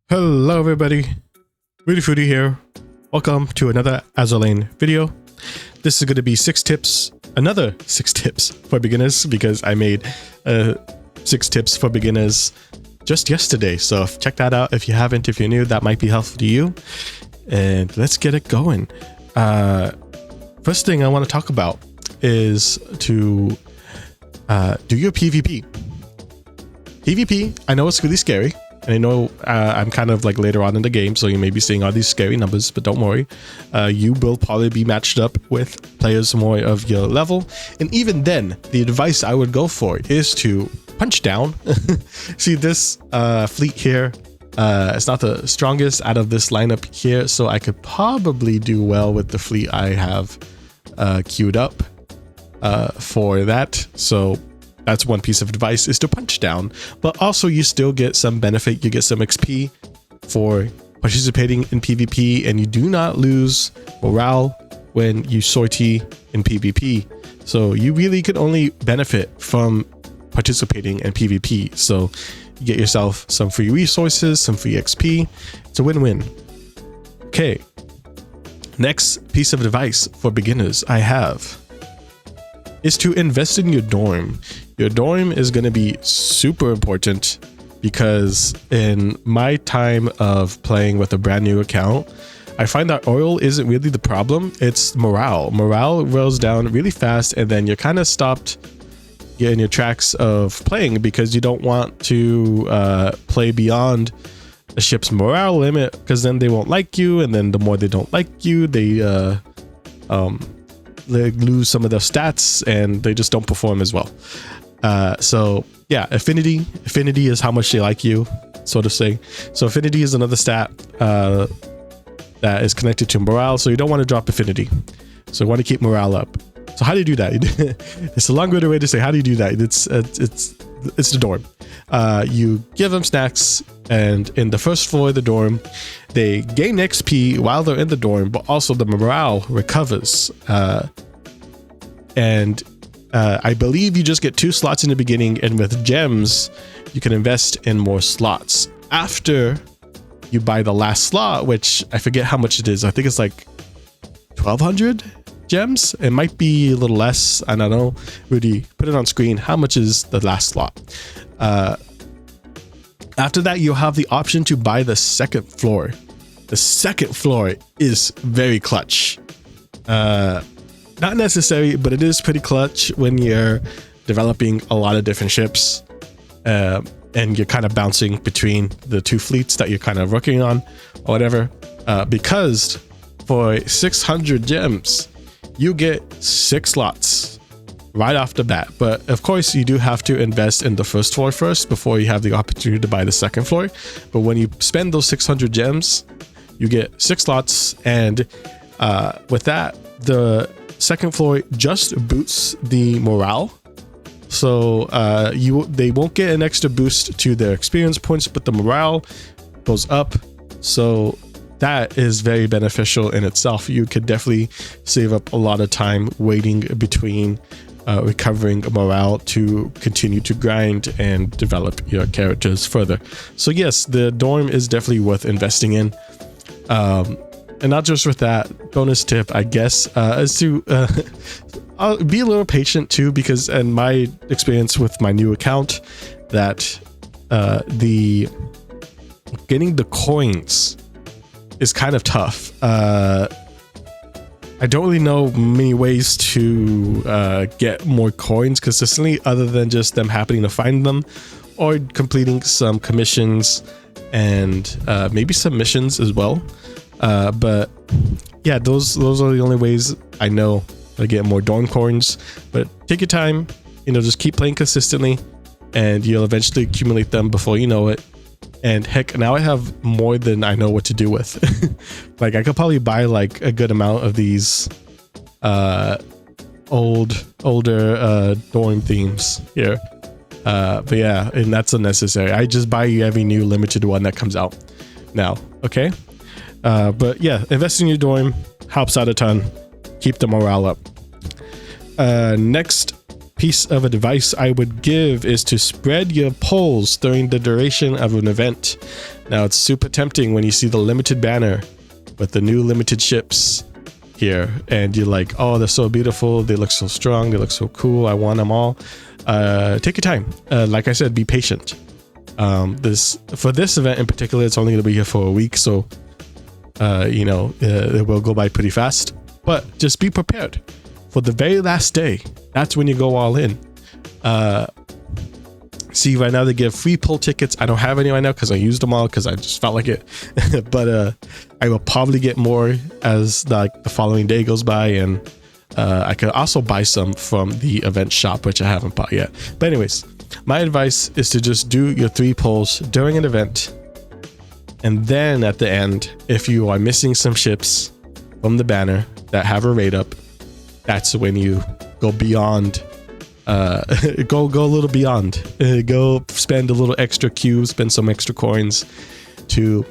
Hello everybody, Rudy Foodie here. Welcome to another Azur Lane video. This is going to be another six tips for beginners, because I made 6 tips for beginners just yesterday. So check that out if you haven't. If you're new, that might be helpful to you. And let's get it going. First thing I want to talk about is to do your PvP. PvP, I know it's really scary. And I know I'm kind of like later on in the game, so you may be seeing all these scary numbers, but don't worry. You will probably be matched up with players more of your level. And even then, the advice I would go for is to punch down. See this fleet here, it's not the strongest out of this lineup here, so I could probably do well with the fleet I have queued up for that. So that's one piece of advice, is to punch down, but also you still get some benefit. You get some XP for participating in PvP, and you do not lose morale when you sortie in PvP. So you really could only benefit from participating in PvP. So you get yourself some free resources, some free XP. It's a win-win. Okay. Next piece of advice for beginners I have is to invest in your dorm. Your dorm is going to be super important, because in my time of playing with a brand new account, I find that oil isn't really the problem. It's morale. Morale rolls down really fast, and then you're kind of stopped in your tracks of playing because you don't want to play beyond the ship's morale limit, because then they won't like you, and then the more they don't like you, they lose some of their stats and they just don't perform as well. So yeah, affinity is how much they like you, sort of thing. So affinity is another stat that is connected to morale, so you don't want to drop affinity, so you want to keep morale up. So how do you do that? It's a long-winded way to say how do you do that. It's the dorm. You give them snacks, and in the first floor of the dorm they gain XP while they're in the dorm, but also the morale recovers. I believe you just get 2 slots in the beginning, and with gems you can invest in more slots after you buy the last slot, which I forget how much it is. I think it's like 1200 gems. It might be a little less, I don't know. Rudy, put it on screen. How much is the last slot? After that, you'll have the option to buy the second floor. The second floor is very clutch. Not necessary, but it is pretty clutch when you're developing a lot of different ships, and you're kind of bouncing between the 2 fleets that you're kind of working on or whatever, because for 600 gems you get 6 slots right off the bat. But of course you do have to invest in the first floor first before you have the opportunity to buy the second floor. But when you spend those 600 gems, you get 6 slots, and with that, the second floor just boosts the morale. So they won't get an extra boost to their experience points, but the morale goes up. So that is very beneficial in itself. You could definitely save up a lot of time waiting between recovering morale to continue to grind and develop your characters further. So yes, the dorm is definitely worth investing in. And not just with that, bonus tip, I guess, is to I'll be a little patient too, because in my experience with my new account, that getting the coins is kind of tough. I don't really know many ways to get more coins consistently, other than just them happening to find them, or completing some commissions and maybe some missions as well. But yeah, those are the only ways I know to get more dorm coins. But take your time, just keep playing consistently, and you'll eventually accumulate them before you know it. And heck, now I have more than I know what to do with. Like, I could probably buy like a good amount of these older dorm themes here. But yeah, and that's unnecessary. I just buy every new limited one that comes out now. Okay. But yeah, investing in your dorm helps out a ton. Keep the morale up. Next piece of advice I would give is to spread your polls during the duration of an event. Now it's super tempting when you see the limited banner with the new limited ships here, and you're like, oh, they're so beautiful, they look so strong, they look so cool, I want them all. Take your time. Like I said, be patient. For this event in particular, it's only going to be here for a week, so it will go by pretty fast. But just be prepared for the very last day. That's when you go all in. See, right now they give free pull tickets. I don't have any right now because I used them all because I just felt like it. But I will probably get more as the following day goes by, and I could also buy some from the event shop, which I haven't bought yet. But anyways, my advice is to just do your 3 pulls during an event, and then at the end, if you are missing some ships from the banner that have a rate up, that's when you go beyond. Go a little beyond. Go spend a little extra cubes, spend some extra coins to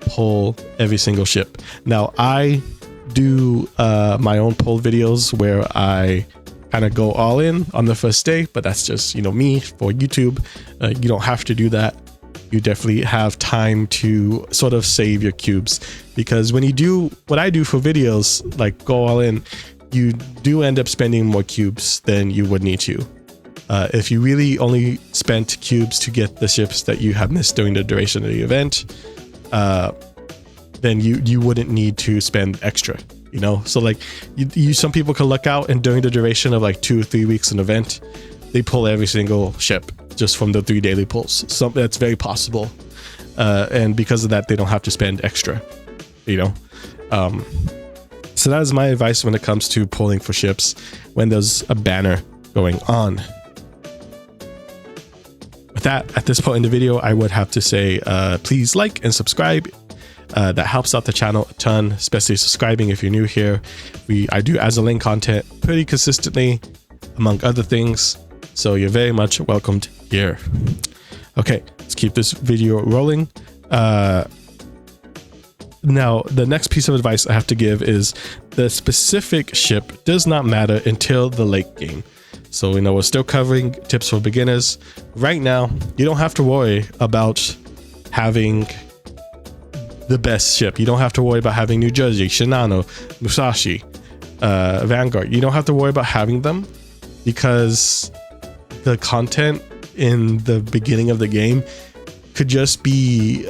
pull every single ship. Now I do my own pull videos where I kind of go all in on the first day, but that's just me for YouTube. You don't have to do that. You definitely have time to sort of save your cubes, because when you do what I do for videos, like go all in, you do end up spending more cubes than you would need to. If you really only spent cubes to get the ships that you have missed during the duration of the event, then you wouldn't need to spend extra, So like some people can luck out, and during the duration of like 2 or 3 weeks an event, they pull every single ship just from the 3 daily pulls. So that's very possible. And because of that, they don't have to spend extra, So that is my advice when it comes to pulling for ships when there's a banner going on. With that, at this point in the video, I would have to say, please like and subscribe. That helps out the channel a ton, especially subscribing if you're new here. I do Azur content pretty consistently, among other things, so you're very much welcomed here. Okay, let's keep this video rolling. Now, the next piece of advice I have to give is the specific ship does not matter until the late game. So, we're still covering tips for beginners. Right now, you don't have to worry about having the best ship. You don't have to worry about having New Jersey, Shinano, Musashi, Vanguard. You don't have to worry about having them, because the content in the beginning of the game could just be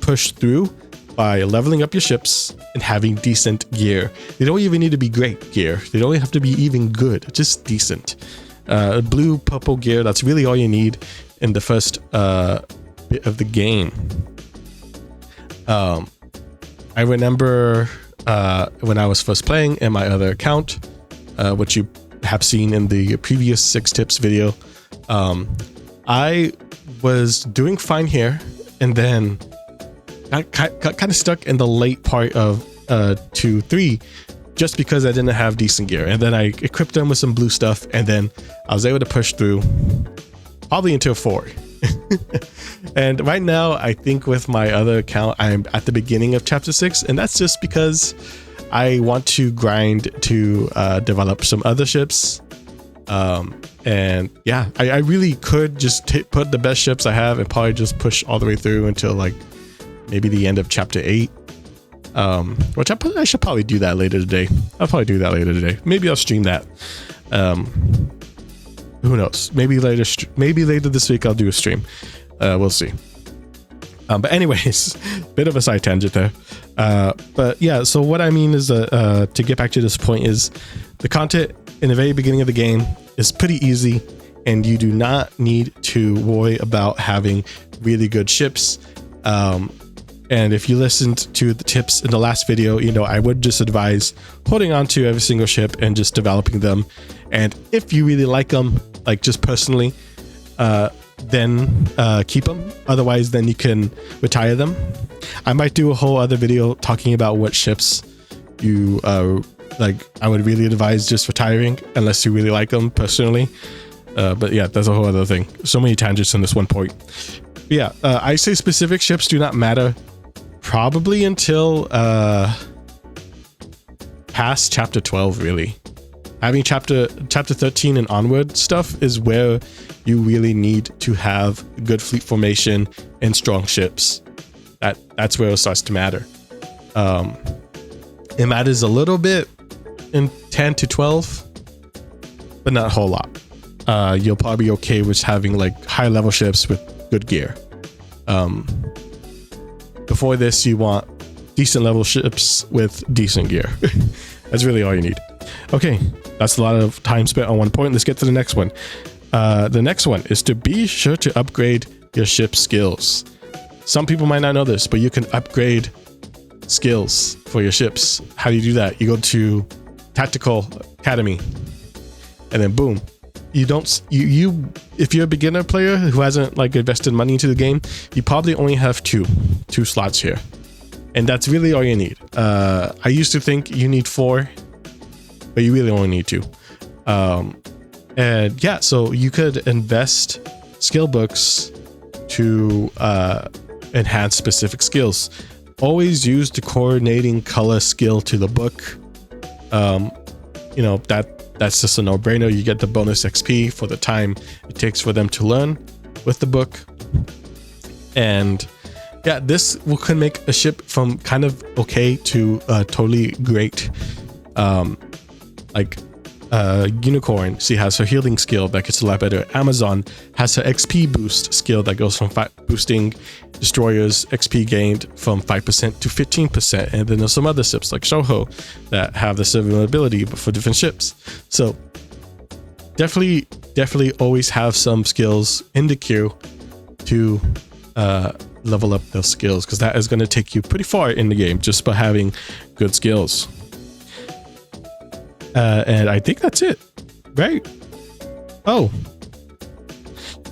pushed through by leveling up your ships and having decent gear. They don't even need to be great gear. They don't have to be even good, just decent. Blue, purple gear, that's really all you need in the first bit of the game. I remember when I was first playing in my other account, which you have seen in the previous 6 tips video, I was doing fine here, and then got kind of stuck in the late part of 2-3 just because I didn't have decent gear, and then I equipped them with some blue stuff, and then I was able to push through probably until 4. And right now, I think with my other account, I'm at the beginning of chapter 6, and that's just because I want to grind to develop some other ships. And yeah, I really could just put the best ships I have and probably just push all the way through until like maybe the end of chapter 8. Which I should probably do that later today. I'll probably do that later today. Maybe I'll stream that. Who knows? Maybe later this week I'll do a stream. We'll see. But anyways, bit of a side tangent there. But yeah, so what I mean is to get back to this point is the content in the very beginning of the game is pretty easy, and you do not need to worry about having really good ships. And if you listened to the tips in the last video, I would just advise holding on to every single ship and just developing them. And if you really like them, like just personally, then keep them. Otherwise, then you can retire them. I might do a whole other video talking about what ships you I would really advise just retiring unless you really like them personally. But yeah, that's a whole other thing. So many tangents in this one point. But yeah, I say specific ships do not matter probably until past chapter 12, really. Having chapter 13 and onward stuff is where you really need to have good fleet formation and strong ships. That's where it starts to matter. It matters a little bit in 10 to 12, but not a whole lot. You'll probably be okay with having like high level ships with good gear. Before this, you want decent level ships with decent gear. That's really all you need. Okay, that's a lot of time spent on one point. Let's get to the next one. The next one is to be sure to upgrade your ship skills. Some people might not know this, but you can upgrade skills for your ships. How do you do that? You go to Tactical Academy, and then boom. If you're a beginner player who hasn't like invested money into the game, you probably only have two slots here, and that's really all you need. I used to think you need 4, but you really only need 2. And yeah, so you could invest skill books to enhance specific skills. Always use the coordinating color skill to the book. You know, that's just a no-brainer. You get the bonus XP for the time it takes for them to learn with the book. And yeah, this can make a ship from kind of okay to totally great. Like Unicorn, she has her healing skill that gets a lot better. Amazon has her XP boost skill that goes from boosting destroyers XP gained from 5% to 15%. And then there's some other ships like Shoho that have the similar ability but for different ships. So definitely always have some skills in the queue to level up those skills, because that is going to take you pretty far in the game just by having good skills. And I think that's it, right? Oh,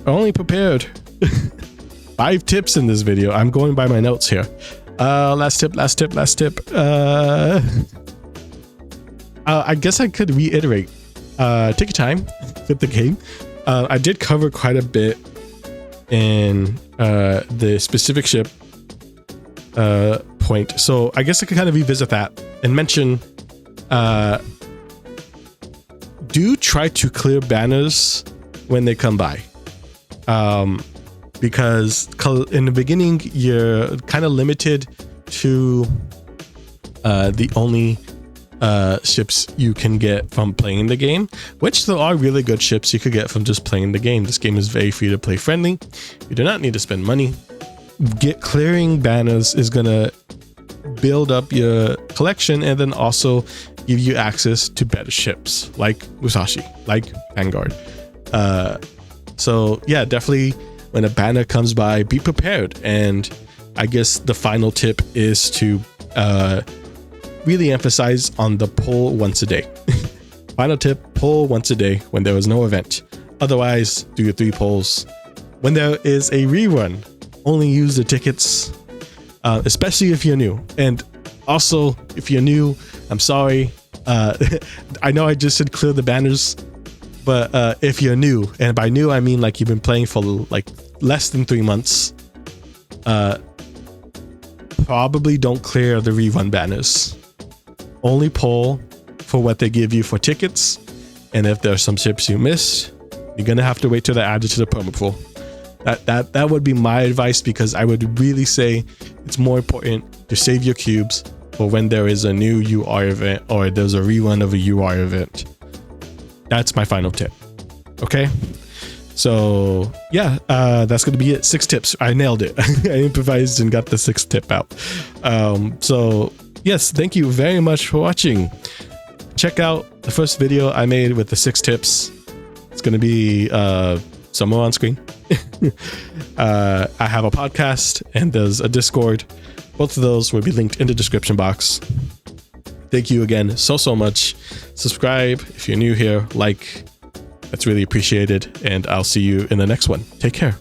I only prepared 5 tips in this video. I'm going by my notes here. Last tip. I guess I could reiterate. Take your time with the game. I did cover quite a bit in the specific ship point, so I guess I could kind of revisit that and mention do try to clear banners when they come by, because in the beginning you're kind of limited to the only ships you can get from playing the game, which there are really good ships you could get from just playing the game. This game is very free to play friendly. You do not need to spend money. Clearing banners is gonna build up your collection and then also give you access to better ships like Musashi, like Vanguard. So yeah, definitely when a banner comes by, be prepared. And I guess the final tip is to really emphasize on the pull once a day. Final tip, pull once a day when there is no event. Otherwise, do your 3 pulls. When there is a rerun, only use the tickets, especially if you're new. And also, if you're new, I'm sorry. I know I just said clear the banners, but if you're new, and by new I mean like you've been playing for like less than 3 months, probably don't clear the rerun banners. Only pull for what they give you for tickets, and if there's some ships you missed, you're gonna have to wait till they're added to the perma pool. That would be my advice, because I would really say it's more important to save your cubes for when there is a new UR event or there's a rerun of a UR event. That's my final tip. Okay, so yeah, that's gonna be it. 6 tips. I nailed it. I improvised and got the 6th tip out. So yes, thank you very much for watching. Check out the first video I made with the 6 tips. It's gonna be somewhere on screen. I have a podcast and there's a Discord. Both of those will be linked in the description box. Thank you again so much. Subscribe if you're new here, like, that's really appreciated, and I'll see you in the next one. Take care.